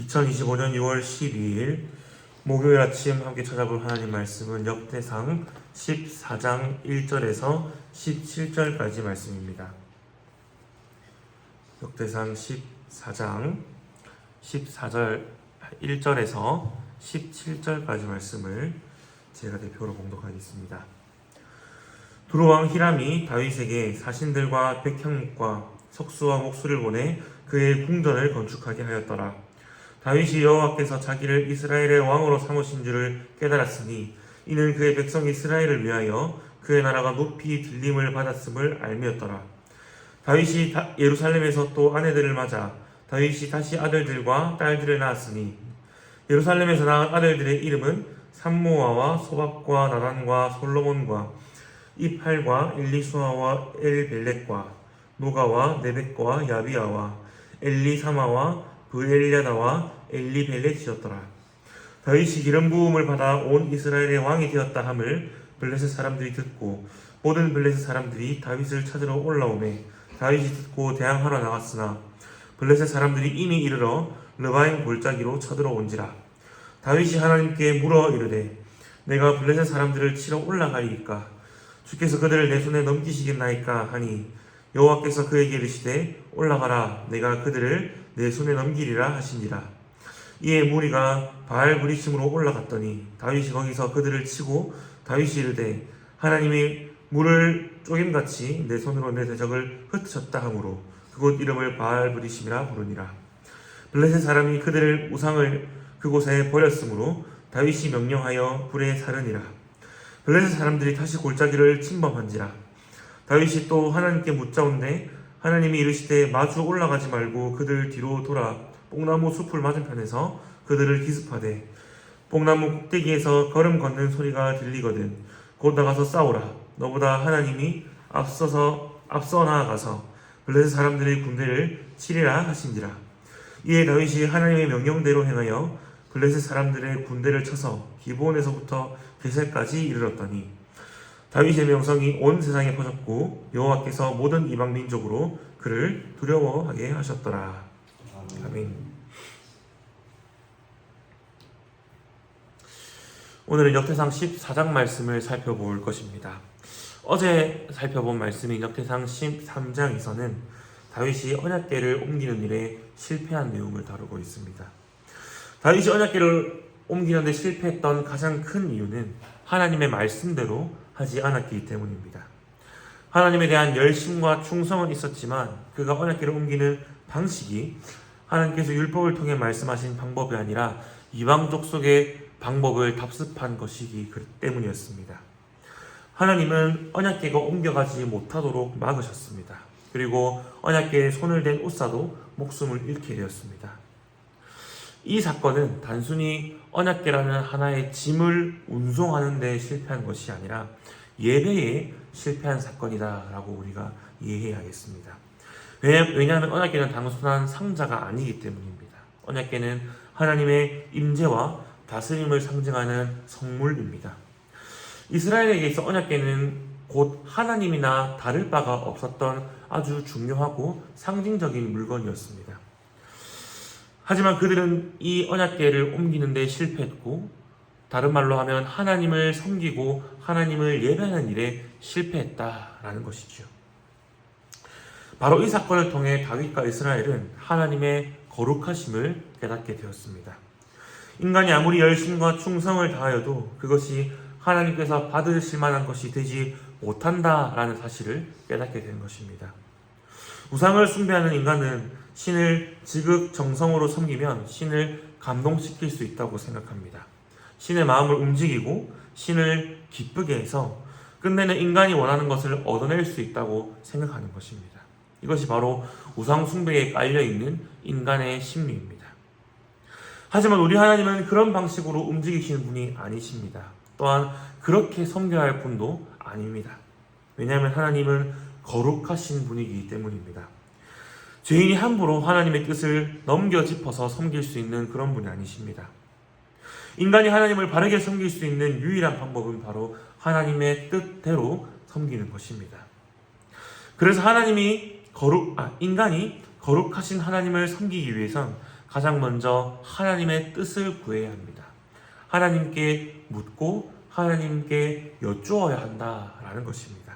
2025년 6월 12일 목요일 아침 함께 찾아볼 하나님 말씀은 역대상 14장 1절에서 17절까지 말씀입니다. 역대상 14장 14절 1절에서 17절까지 말씀을 제가 대표로 봉독하겠습니다. 두로왕 히람이 다윗에게 사신들과 백향목과 석수와 목수를 보내 그의 궁전을 건축하게 하였더라. 다윗이 여호와께서 자기를 이스라엘의 왕으로 삼으신 줄을 깨달았으니 이는 그의 백성 이스라엘을 위하여 그의 나라가 높이 들림을 받았음을 알미었더라. 다윗이 예루살렘에서 또 아내들을 맞아 다윗이 다시 아들들과 딸들을 낳았으니 예루살렘에서 낳은 아들들의 이름은 삼모아와 소박과 나단과 솔로몬과 이팔과 엘리수아와 엘벨렉과 노가와 네벡과 야비아와 엘리사마와 브엘랴다와 엘리벨렛이었더라. 다윗이 기름 부음을 받아 온 이스라엘의 왕이 되었다 함을 블레셋 사람들이 듣고 모든 블레셋 사람들이 다윗을 찾으러 올라오매 다윗이 듣고 대항하러 나갔으나 블레셋 사람들이 이미 이르러 르바임 골짜기로 쳐들어온지라. 다윗이 하나님께 물어 이르되 내가 블레셋 사람들을 치러 올라가리이까 주께서 그들을 내 손에 넘기시겠나이까 하니 여호와께서 그에게 이르시되 올라가라 내가 그들을 내 손에 넘기리라 하시니라. 이에 무리가 바알 브리심으로 올라갔더니 다윗이 거기서 그들을 치고 다윗이 이르되 하나님이 물을 쪼김같이 내 손으로 내 대적을 흩으셨다 하므로 그곳 이름을 바알 브리심이라 부르니라. 블레셋 사람이 그들을 우상을 그곳에 버렸으므로 다윗이 명령하여 불에 사르니라. 블레셋 사람들이 다시 골짜기를 침범한지라. 다윗이 또 하나님께 묻자온데 하나님이 이르시되 마주 올라가지 말고 그들 뒤로 돌아 뽕나무 숲을 맞은편에서 그들을 기습하되 뽕나무 꼭대기에서 걸음 걷는 소리가 들리거든 곧 나가서 싸우라. 너보다 하나님이 앞서 나아가서 블레셋 사람들의 군대를 치리라 하신지라. 이에 다윗이 하나님의 명령대로 행하여 블레셋 사람들의 군대를 쳐서 기브온에서부터 게셀까지 이르렀더니 다윗의 명성이 온 세상에 퍼졌고 여호와께서 모든 이방 민족으로 그를 두려워하게 하셨더라. 아멘. 오늘은 역대상 14장 말씀을 살펴볼 것입니다. 어제 살펴본 말씀인 역대상 13장에서는 다윗이 언약궤를 옮기는 일에 실패한 내용을 다루고 있습니다. 다윗이 언약궤를 옮기는 데 실패했던 가장 큰 이유는 하나님의 말씀대로 하지 않았기 때문입니다. 하나님에 대한 열심과 충성은 있었지만 그가 언약궤를 옮기는 방식이 하나님께서 율법을 통해 말씀하신 방법이 아니라 이방 족속의 방법을 답습한 것이기 때문이었습니다. 하나님은 언약궤가 옮겨가지 못하도록 막으셨습니다. 그리고 언약궤에 손을 댄 옷사도 목숨을 잃게 되었습니다. 이 사건은 단순히 언약궤라는 하나의 짐을 운송하는 데 실패한 것이 아니라 예배에 실패한 사건이다 라고 우리가 이해해야겠습니다. 왜냐하면 언약궤는 단순한 상자가 아니기 때문입니다. 언약궤는 하나님의 임재와 다스림을 상징하는 성물입니다. 이스라엘에게 있어 언약궤는 곧 하나님이나 다를 바가 없었던 아주 중요하고 상징적인 물건이었습니다. 하지만 그들은 이 언약궤를 옮기는 데 실패했고 다른 말로 하면 하나님을 섬기고 하나님을 예배하는 일에 실패했다라는 것이죠. 바로 이 사건을 통해 다윗과 이스라엘은 하나님의 거룩하심을 깨닫게 되었습니다. 인간이 아무리 열심과 충성을 다하여도 그것이 하나님께서 받으실 만한 것이 되지 못한다라는 사실을 깨닫게 된 것입니다. 우상을 숭배하는 인간은 신을 지극정성으로 섬기면 신을 감동시킬 수 있다고 생각합니다. 신의 마음을 움직이고 신을 기쁘게 해서 끝내는 인간이 원하는 것을 얻어낼 수 있다고 생각하는 것입니다. 이것이 바로 우상 숭배에 깔려있는 인간의 심리입니다. 하지만 우리 하나님은 그런 방식으로 움직이시는 분이 아니십니다. 또한 그렇게 섬겨야 할 분도 아닙니다. 왜냐하면 하나님은 거룩하신 분이기 때문입니다. 죄인이 함부로 하나님의 뜻을 넘겨 짚어서 섬길 수 있는 그런 분이 아니십니다. 인간이 하나님을 바르게 섬길 수 있는 유일한 방법은 바로 하나님의 뜻대로 섬기는 것입니다. 그래서 인간이 거룩하신 하나님을 섬기기 위해선 가장 먼저 하나님의 뜻을 구해야 합니다. 하나님께 묻고 하나님께 여쭈어야 한다라는 것입니다.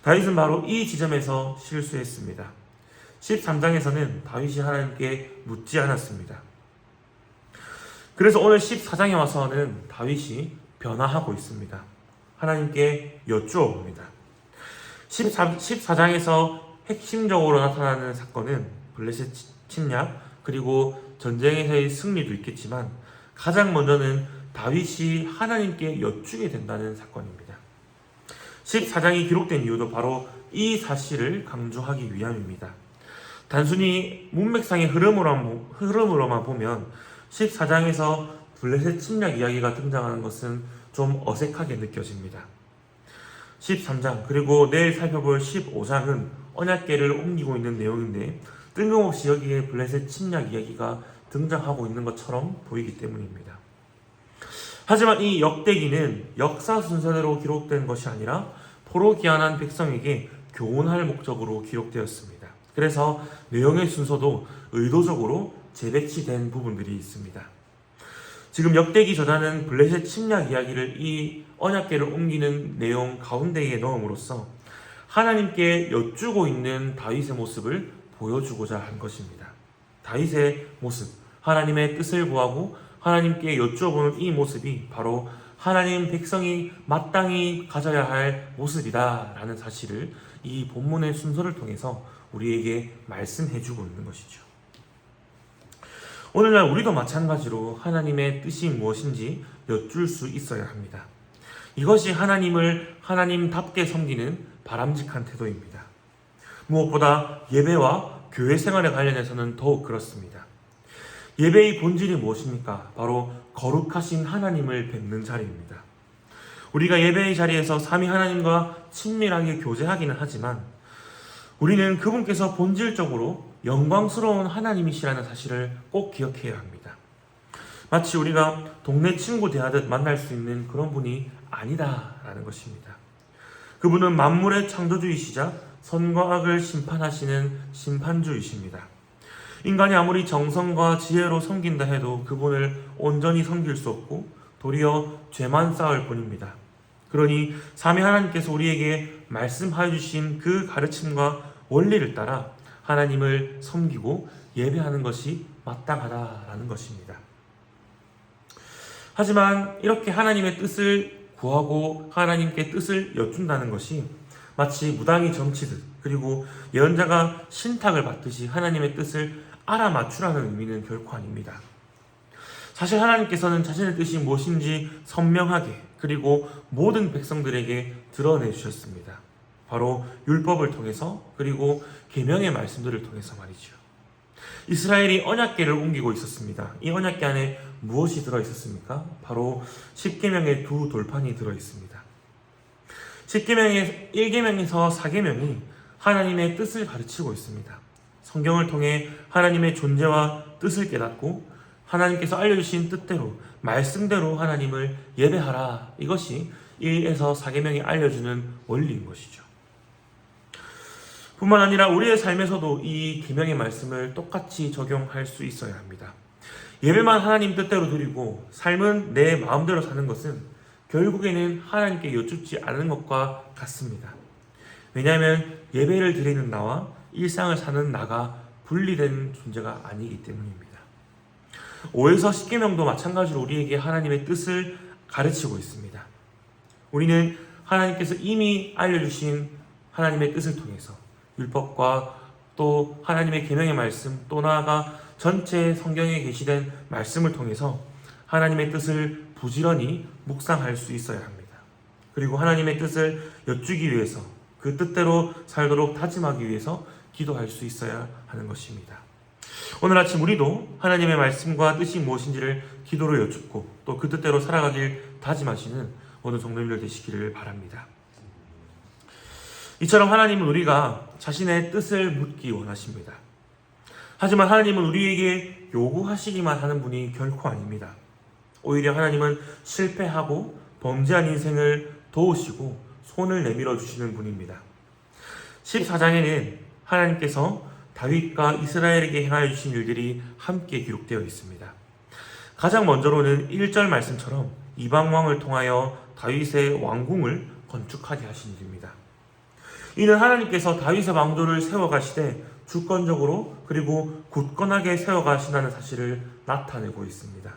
다윗은 바로 이 지점에서 실수했습니다. 13장에서는 다윗이 하나님께 묻지 않았습니다. 그래서 오늘 14장에 와서는 다윗이 변화하고 있습니다. 하나님께 여쭈어 봅니다. 14장에서 핵심적으로 나타나는 사건은 블레셋 침략 그리고 전쟁에서의 승리도 있겠지만 가장 먼저는 다윗이 하나님께 여쭈게 된다는 사건입니다. 14장이 기록된 이유도 바로 이 사실을 강조하기 위함입니다. 단순히 문맥상의 흐름으로만 보면 14장에서 블레셋 침략 이야기가 등장하는 것은 좀 어색하게 느껴집니다. 13장 그리고 내일 살펴볼 15장은 언약궤를 옮기고 있는 내용인데 뜬금없이 여기에 블레셋 침략 이야기가 등장하고 있는 것처럼 보이기 때문입니다. 하지만 이 역대기는 역사 순서대로 기록된 것이 아니라 포로 귀환한 백성에게 교훈할 목적으로 기록되었습니다. 그래서 내용의 순서도 의도적으로 재배치된 부분들이 있습니다. 지금 역대기 저자는 블레셋 침략 이야기를 이 언약궤를 옮기는 내용 가운데에 넣음으로써 하나님께 여쭈고 있는 다윗의 모습을 보여주고자 한 것입니다. 다윗의 모습, 하나님의 뜻을 구하고 하나님께 여쭈어보는 이 모습이 바로 하나님 백성이 마땅히 가져야 할 모습이다라는 사실을 이 본문의 순서를 통해서 우리에게 말씀해주고 있는 것이죠. 오늘날 우리도 마찬가지로 하나님의 뜻이 무엇인지 여쭐 수 있어야 합니다. 이것이 하나님을 하나님답게 섬기는 바람직한 태도입니다. 무엇보다 예배와 교회 생활에 관련해서는 더욱 그렇습니다. 예배의 본질이 무엇입니까? 바로 거룩하신 하나님을 뵙는 자리입니다. 우리가 예배의 자리에서 삼위 하나님과 친밀하게 교제하기는 하지만 우리는 그분께서 본질적으로 영광스러운 하나님이시라는 사실을 꼭 기억해야 합니다. 마치 우리가 동네 친구 대하듯 만날 수 있는 그런 분이 아니다라는 것입니다. 그분은 만물의 창조주이시자 선과 악을 심판하시는 심판주이십니다. 인간이 아무리 정성과 지혜로 섬긴다 해도 그분을 온전히 섬길 수 없고 도리어 죄만 쌓을 뿐입니다. 그러니 삼위 하나님께서 우리에게 말씀하여 주신 그 가르침과 원리를 따라 하나님을 섬기고 예배하는 것이 마땅하다라는 것입니다. 하지만 이렇게 하나님의 뜻을 구하고 하나님께 뜻을 여쭌다는 것이 마치 무당이 점치듯 그리고 예언자가 신탁을 받듯이 하나님의 뜻을 알아맞추라는 의미는 결코 아닙니다. 사실 하나님께서는 자신의 뜻이 무엇인지 선명하게 그리고 모든 백성들에게 드러내 주셨습니다. 바로 율법을 통해서 그리고 계명의 말씀들을 통해서 말이죠. 이스라엘이 언약궤를 옮기고 있었습니다. 이 언약궤 안에 무엇이 들어 있었습니까? 바로 10계명의 두 돌판이 들어 있습니다. 10계명의 1계명에서 4계명이 하나님의 뜻을 가르치고 있습니다. 성경을 통해 하나님의 존재와 뜻을 깨닫고 하나님께서 알려주신 뜻대로 말씀대로 하나님을 예배하라. 이것이 1에서 4계명이 알려주는 원리인 것이죠. 뿐만 아니라 우리의 삶에서도 이 계명의 말씀을 똑같이 적용할 수 있어야 합니다. 예배만 하나님 뜻대로 드리고 삶은 내 마음대로 사는 것은 결국에는 하나님께 여쭙지 않은 것과 같습니다. 왜냐하면 예배를 드리는 나와 일상을 사는 나가 분리된 존재가 아니기 때문입니다. 5에서 10계명도 마찬가지로 우리에게 하나님의 뜻을 가르치고 있습니다. 우리는 하나님께서 이미 알려주신 하나님의 뜻을 통해서 율법과 또 하나님의 계명의 말씀 또 나아가 전체 성경에 계시된 말씀을 통해서 하나님의 뜻을 부지런히 묵상할 수 있어야 합니다. 그리고 하나님의 뜻을 여쭈기 위해서 그 뜻대로 살도록 다짐하기 위해서 기도할 수 있어야 하는 것입니다. 오늘 아침 우리도 하나님의 말씀과 뜻이 무엇인지를 기도로 여쭙고 또 그 뜻대로 살아가길 다짐하시는 오늘 성도님들 되시기를 바랍니다. 이처럼 하나님은 우리가 자신의 뜻을 묻기 원하십니다. 하지만 하나님은 우리에게 요구하시기만 하는 분이 결코 아닙니다. 오히려 하나님은 실패하고 범죄한 인생을 도우시고 손을 내밀어 주시는 분입니다. 14장에는 하나님께서 다윗과 이스라엘에게 행하여 주신 일들이 함께 기록되어 있습니다. 가장 먼저로는 1절 말씀처럼 이방 왕을 통하여 다윗의 왕궁을 건축하게 하신 일입니다. 이는 하나님께서 다윗의 왕조를 세워가시되 주권적으로 그리고 굳건하게 세워가신다는 사실을 나타내고 있습니다.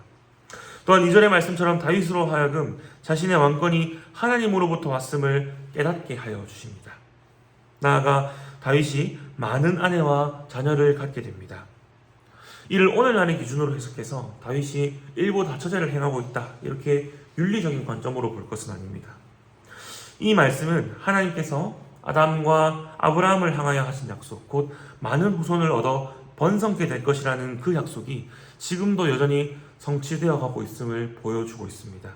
또한 2절의 말씀처럼 다윗으로 하여금 자신의 왕권이 하나님으로부터 왔음을 깨닫게 하여 주십니다. 나아가 다윗이 많은 아내와 자녀를 갖게 됩니다. 이를 오늘날의 기준으로 해석해서 다윗이 일부 다처제를 행하고 있다, 이렇게 윤리적인 관점으로 볼 것은 아닙니다. 이 말씀은 하나님께서 아담과 아브라함을 향하여 하신 약속, 곧 많은 후손을 얻어 번성케 될 것이라는 그 약속이 지금도 여전히 성취되어 가고 있음을 보여주고 있습니다.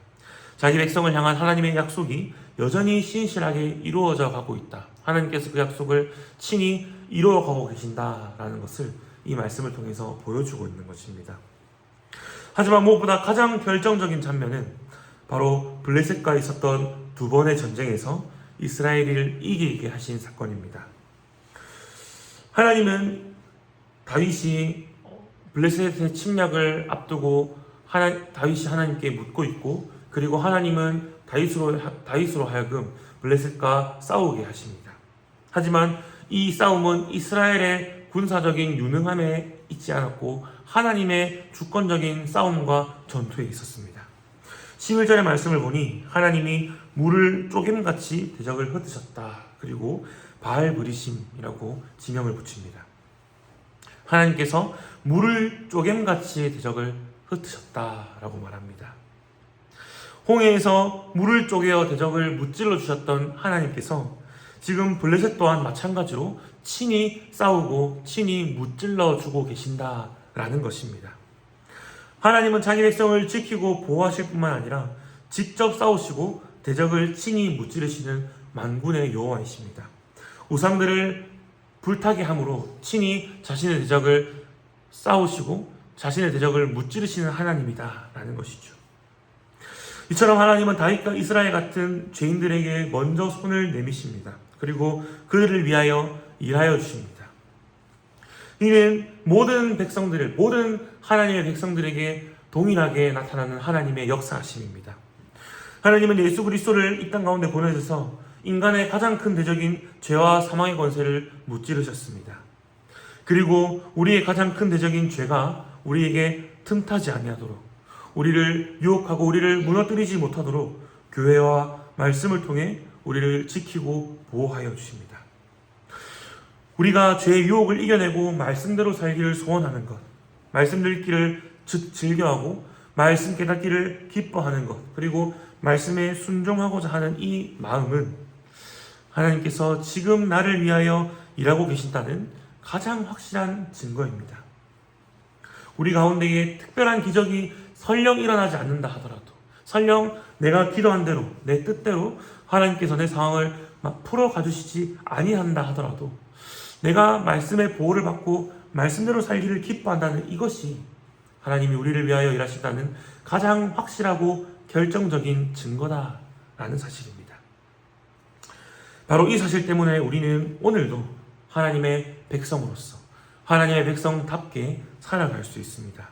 자기 백성을 향한 하나님의 약속이 여전히 신실하게 이루어져 가고 있다, 하나님께서 그 약속을 친히 이루어가고 계신다라는 것을 이 말씀을 통해서 보여주고 있는 것입니다. 하지만 무엇보다 가장 결정적인 장면은 바로 블레셋과 있었던 두 번의 전쟁에서 이스라엘을 이기게 하신 사건입니다. 하나님은 다윗이 블레셋의 침략을 앞두고 다윗이 하나님께 묻고 있고, 그리고 하나님은 다윗으로 하여금 블레셋과 싸우게 하십니다. 하지만 이 싸움은 이스라엘의 군사적인 유능함에 있지 않았고 하나님의 주권적인 싸움과 전투에 있었습니다. 11절의 말씀을 보니 하나님이 물을 쪼갰같이 대적을 흩으셨다, 그리고 바알브리심이라고 지명을 붙입니다. 하나님께서 물을 쪼갰같이 대적을 흩으셨다라고 말합니다. 홍해에서 물을 쪼개어 대적을 무찔러 주셨던 하나님께서 지금 블레셋 또한 마찬가지로 친히 싸우고 친히 무찔러 주고 계신다라는 것입니다. 하나님은 자기 백성을 지키고 보호하실 뿐만 아니라 직접 싸우시고 대적을 친히 무찌르시는 만군의 여호와이십니다. 우상들을 불타게 함으로 친히 자신의 대적을 싸우시고 자신의 대적을 무찌르시는 하나님이다라는 것이죠. 이처럼 하나님은 다윗과 이스라엘 같은 죄인들에게 먼저 손을 내미십니다. 그리고 그들을 위하여 일하여 주십니다. 이는 모든 하나님의 백성들에게 동일하게 나타나는 하나님의 역사하심입니다. 하나님은 예수 그리스도를 이 땅 가운데 보내셔서 인간의 가장 큰 대적인 죄와 사망의 권세를 무찌르셨습니다. 그리고 우리의 가장 큰 대적인 죄가 우리에게 틈타지 아니하도록, 우리를 유혹하고 우리를 무너뜨리지 못하도록 교회와 말씀을 통해 우리를 지키고 보호하여 주십니다. 우리가 죄의 유혹을 이겨내고 말씀대로 살기를 소원하는 것, 말씀 읽기를 즐겨하고 말씀 깨닫기를 기뻐하는 것, 그리고 말씀에 순종하고자 하는 이 마음은 하나님께서 지금 나를 위하여 일하고 계신다는 가장 확실한 증거입니다. 우리 가운데에 특별한 기적이 설령 일어나지 않는다 하더라도, 설령 내가 기도한 대로 내 뜻대로 하나님께서 내 상황을 풀어 가주시지 아니한다 하더라도 내가 말씀의 보호를 받고 말씀대로 살기를 기뻐한다는 이것이 하나님이 우리를 위하여 일하신다는 가장 확실하고 결정적인 증거다라는 사실입니다. 바로 이 사실 때문에 우리는 오늘도 하나님의 백성으로서 하나님의 백성답게 살아갈 수 있습니다.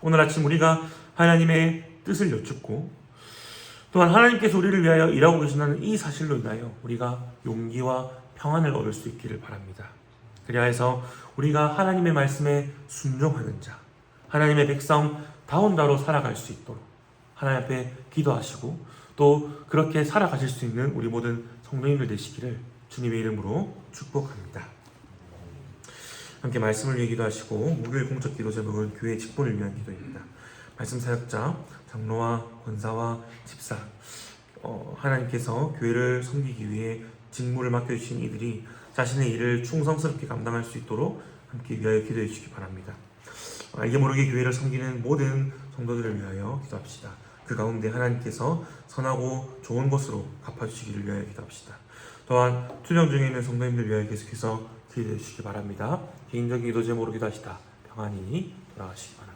오늘 아침 우리가 하나님의 뜻을 여쭙고 또한 하나님께서 우리를 위하여 일하고 계신다는 이 사실로 인하여 우리가 용기와 평안을 얻을 수 있기를 바랍니다. 그리하여서 우리가 하나님의 말씀에 순종하는 자, 하나님의 백성다운 자로 살아갈 수 있도록 하나님 앞에 기도하시고 또 그렇게 살아가실 수 있는 우리 모든 성도님들 되시기를 주님의 이름으로 축복합니다. 함께 말씀을 위해 기도하시고 목요일 공적 기도 제목은 교회 직분을 위한 기도입니다. 말씀 사역자, 장로와 권사와 집사, 하나님께서 교회를 섬기기 위해 직무를 맡겨주신 이들이 자신의 일을 충성스럽게 감당할 수 있도록 함께 위하여 기도해 주시기 바랍니다. 알게 모르게 교회를 섬기는 모든 성도들을 위하여 기도합시다. 그 가운데 하나님께서 선하고 좋은 것으로 갚아주시기를 위하여 기도합시다. 또한 투정 중에 있는 성도님들 위하여 계속해서 기도해 주시기 바랍니다. 개인적인 기도 제목으로 기도하시다 평안히 돌아가시기 바랍니다.